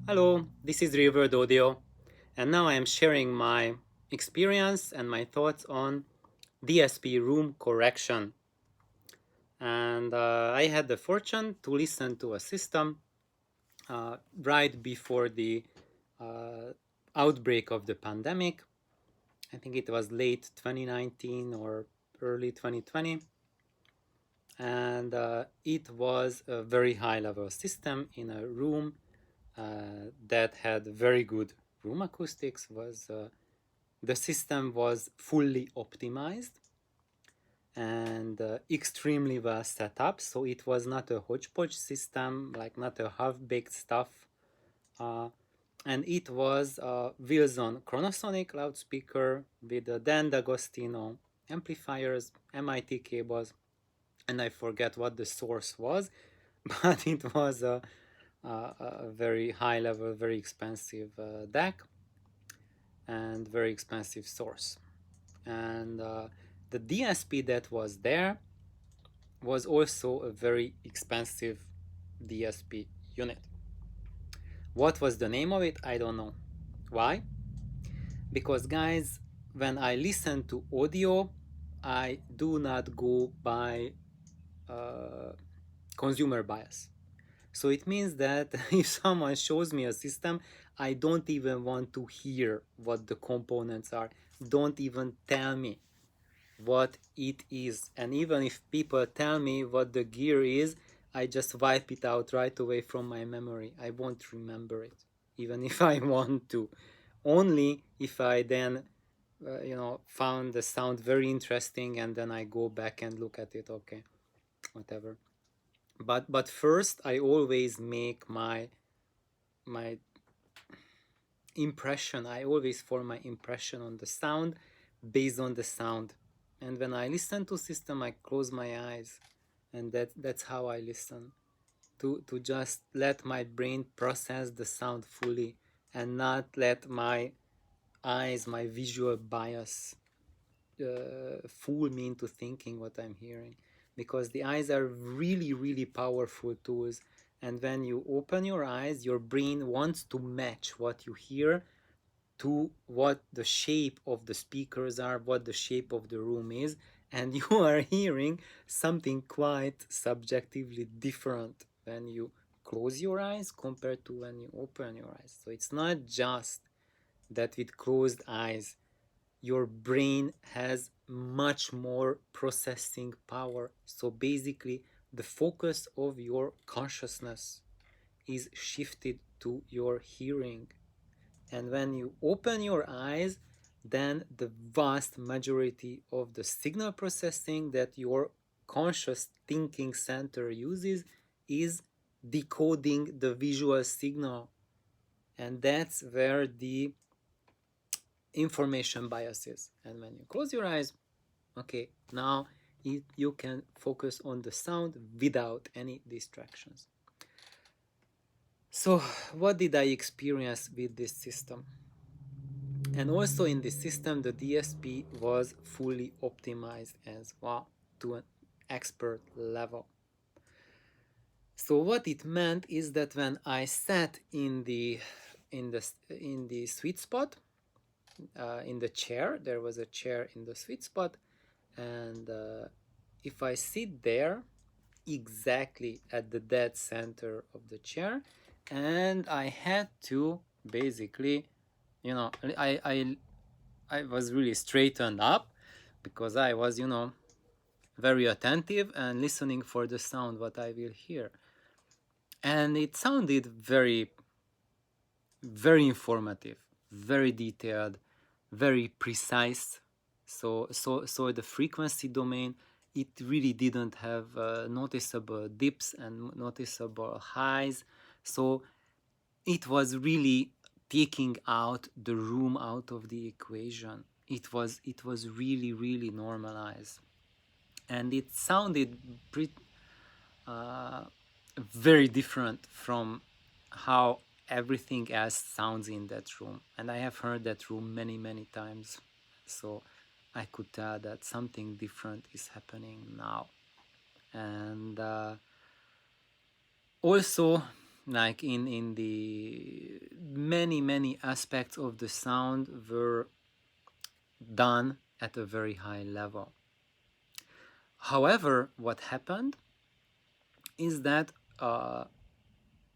Hello, this is Revered Audio, and now I am sharing my experience and my thoughts on DSP room correction. And I had the fortune to listen to a system right before the uh, outbreak of the pandemic. I think it was late 2019 or early 2020. And it was a very high level system in a room that had very good room acoustics. The system was fully optimized and extremely well set up, so it was not a hodgepodge system, like not a half-baked stuff. uh, and it was a Wilson Chronosonic loudspeaker with a Dan D'Agostino amplifiers, MIT cables, and I forget what the source was, but it was a very high level, very expensive DAC and very expensive source. And the DSP that was there was also a very expensive DSP unit. What was the name of it? I don't know. Why? Because, guys, when I listen to audio, I do not go by uh, consumer bias. So it means that if someone shows me a system, I don't even want to hear what the components are. Don't even tell me what it is. And even if people tell me what the gear is, I just wipe it out right away from my memory. I won't remember it, even if I want to. Only if I then, found the sound very interesting and then I go back and look at it. Okay, whatever. But first, I always make my impression. I always form my impression on the sound based on the sound. And when I listen to system, I close my eyes, and that's how I listen, to just let my brain process the sound fully and not let my eyes, my visual bias, fool me into thinking what I'm hearing, because the eyes are really, really powerful tools. And when you open your eyes, your brain wants to match what you hear to what the shape of the speakers are, what the shape of the room is, and you are hearing something quite subjectively different when you close your eyes compared to when you open your eyes. So it's not just that with closed eyes your brain has much more processing power. So basically, the focus of your consciousness is shifted to your hearing. And when you open your eyes, then the vast majority of the signal processing that your conscious thinking center uses is decoding the visual signal. And that's where the information bias is. And when you close your eyes, okay, now you can focus on the sound without any distractions. So, what did I experience with this system? And also in this system, the DSP was fully optimized as well to an expert level. So what it meant is that when I sat in the sweet spot, in the chair, there was a chair in the sweet spot, and if I sit there exactly at the dead center of the chair, and I had to basically, I was really straightened up because I was, very attentive and listening for the sound what I will hear. And it sounded very, very informative, very detailed, very precise. So the frequency domain, it really didn't have noticeable dips and noticeable highs. So it was really taking out the room out of the equation. It was really, really normalized, and it sounded pretty very different from how everything else sounds in that room. And I have heard that room many, many times, so I could tell that something different is happening now. And also, like in the many aspects of the sound were done at a very high level. However, what happened is that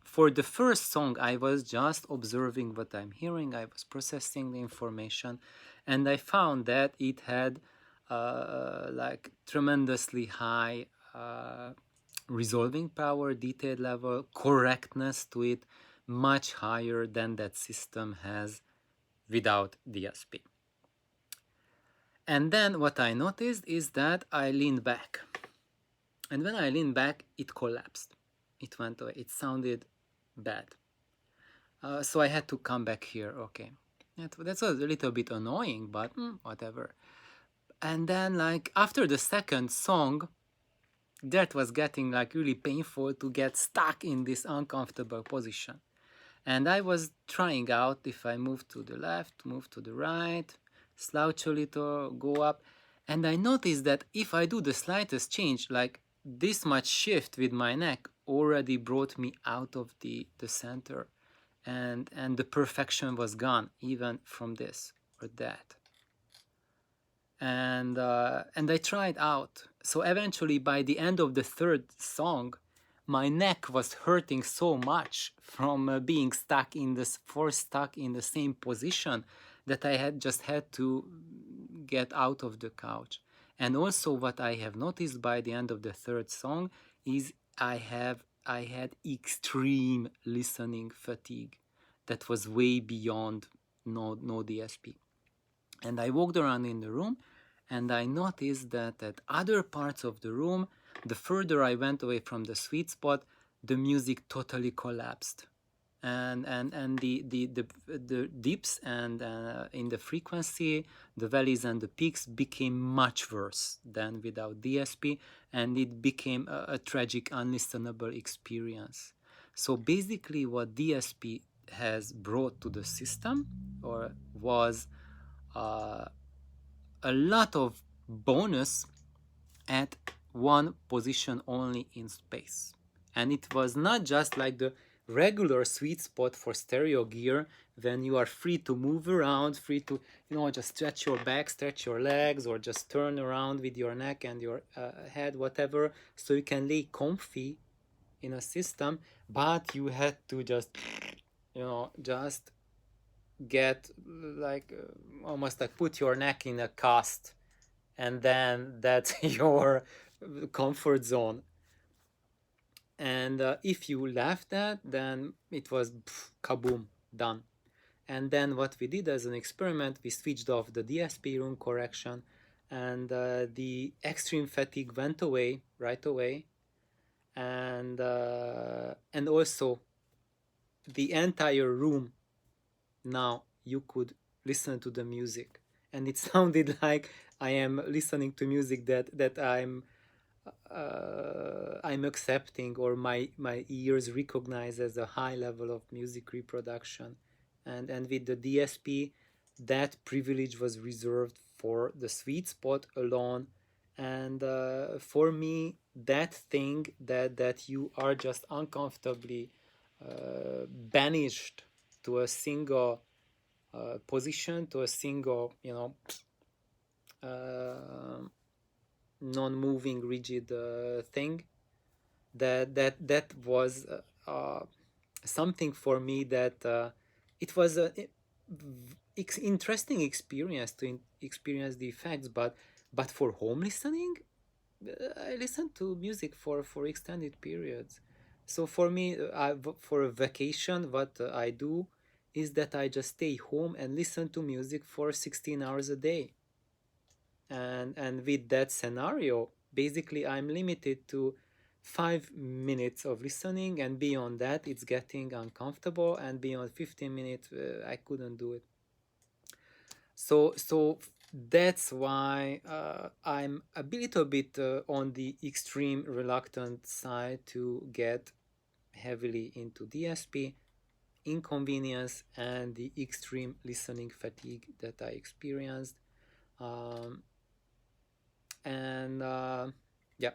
for the first song, I was just observing what I'm hearing, I was processing the information, and I found that it had like tremendously high resolving power, detail level, correctness to it, much higher than that system has without DSP. And then what I noticed is that I leaned back. And when I leaned back, it collapsed. It went away. It sounded bad. So I had to come back here. Okay. That's a little bit annoying, but whatever. And then, like, after the second song, that was getting like really painful to get stuck in this uncomfortable position. And I was trying out if I move to the left, move to the right, slouch a little, go up. And I noticed that if I do the slightest change, like this much shift with my neck already brought me out of the center. And the perfection was gone, even from this or that. And I tried out. So eventually, by the end of the third song, my neck was hurting so much from being stuck in the same position that I had to get out of the couch. And also, what I have noticed by the end of the third song is I had extreme listening fatigue that was way beyond no DSP. And I walked around in the room, and I noticed that at other parts of the room, the further I went away from the sweet spot, the music totally collapsed. And the dips and in the frequency, the valleys and the peaks became much worse than without DSP, and it became a tragic, unlistenable experience. So basically, what DSP has brought to the system was a lot of bonus at one position only in space. And it was not just like the regular sweet spot for stereo gear when you are free to move around, free to, just stretch your back, stretch your legs, or just turn around with your neck and your head, whatever, so you can lay comfy in a system, but you had to just get like almost like put your neck in a cast, and then that's your comfort zone. And if you left that, then it was kaboom, done. And then what we did as an experiment, we switched off the DSP room correction, and the extreme fatigue went away right away, and also the entire room, now you could listen to the music, and it sounded like I am listening to music that I'm accepting, or my ears recognize as a high level of music reproduction. And with the DSP, that privilege was reserved for the sweet spot alone. And for me, that thing that you are just uncomfortably banished to a single position, to a single, non-moving, rigid thing. That was something for me that it was an interesting experience to experience the effects. But for home listening, I listen to music for extended periods. So for me, for a vacation, what I do is that I just stay home and listen to music for 16 hours a day. And with that scenario, basically I'm limited to 5 minutes of listening, and beyond that it's getting uncomfortable, and beyond 15 minutes I couldn't do it. So that's why I'm a little bit on the extreme reluctant side to get heavily into DSP, inconvenience, and the extreme listening fatigue that I experienced. And yeah,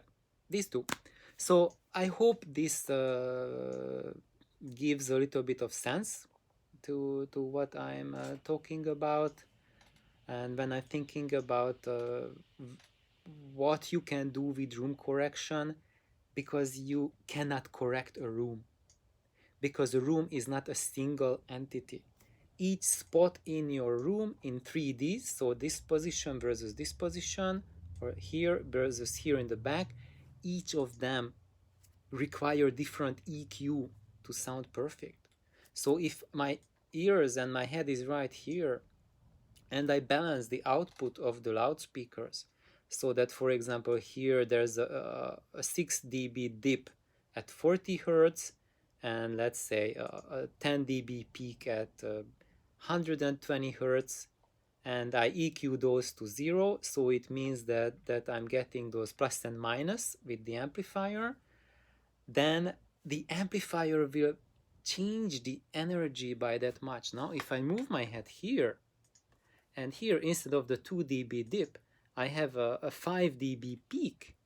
these two. So I hope this gives a little bit of sense to what I'm talking about. And when I'm thinking about what you can do with room correction, because you cannot correct a room, because a room is not a single entity. Each spot in your room in 3D, so this position versus this position, or here versus here in the back, each of them require different EQ to sound perfect. So if my ears and my head is right here, and I balance the output of the loudspeakers, so that, for example, here there's a 6 dB dip at 40 hertz, and let's say a 10 dB peak at 120 hertz, and I EQ those to 0, so it means that I'm getting those plus and minus with the amplifier. Then the amplifier will change the energy by that much. Now if I move my head here, and here instead of the 2 dB dip, I have a 5 dB peak,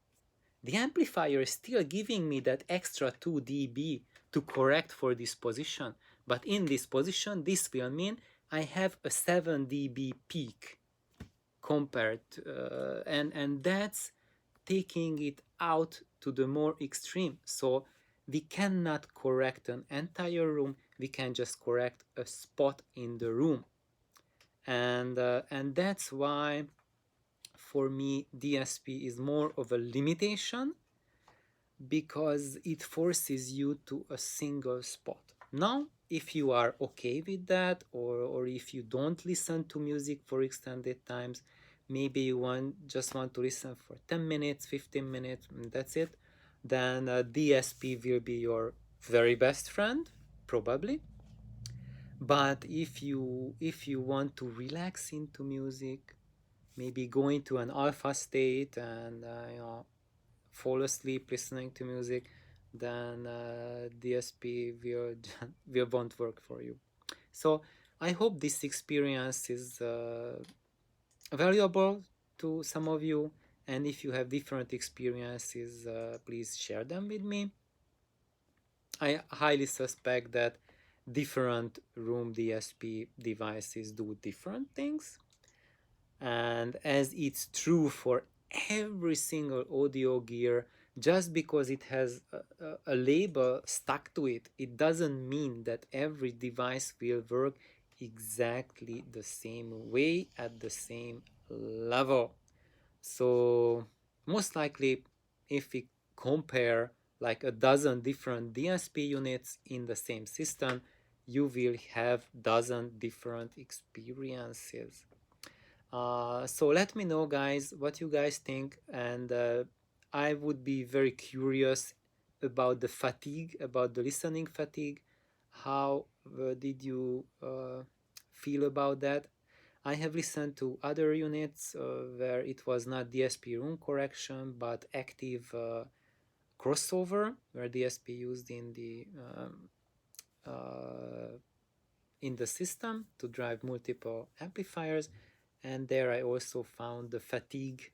the amplifier is still giving me that extra 2 dB to correct for this position. But in this position, this will mean I have a 7 dB peak compared to, and that's taking it out to the more extreme. So we cannot correct an entire room, we can just correct a spot in the room. And that's why for me DSP is more of a limitation, because it forces you to a single spot. Now if you are okay with that, or if you don't listen to music for extended times, maybe you just want to listen for 10 minutes, 15 minutes, and that's it, then DSP will be your very best friend, probably. But if you want to relax into music, maybe go into an alpha state and fall asleep listening to music, then DSP will won't work for you. So I hope this experience is valuable to some of you, and if you have different experiences, please share them with me. I highly suspect that different Room DSP devices do different things, and as it's true for every single audio gear, just because it has a label stuck to it, it doesn't mean that every device will work exactly the same way at the same level. So most likely, if we compare like a dozen different DSP units in the same system, you will have dozen different experiences. So let me know, guys, what you guys think, and I would be very curious about the fatigue, about the listening fatigue. How did you feel about that? I have listened to other units where it was not DSP room correction, but active crossover, where DSP used in the system to drive multiple amplifiers, and there I also found the fatigue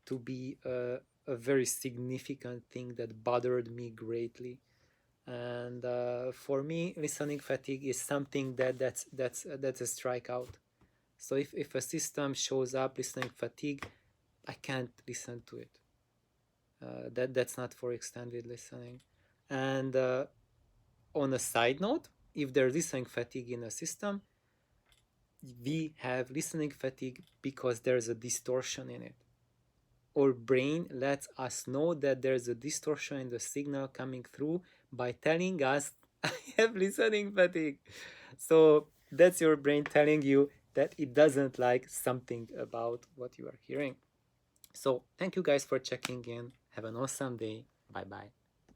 to be a very significant thing that bothered me greatly. And for me, listening fatigue is something that's a strikeout. So if a system shows up listening fatigue, I can't listen to it. That's not for extended listening. And on a side note, if there's listening fatigue in a system, we have listening fatigue because there's a distortion in it. Our brain lets us know that there's a distortion in the signal coming through by telling us, I have listening fatigue. So that's your brain telling you that it doesn't like something about what you are hearing. So thank you guys for checking in. Have an awesome day. Bye bye.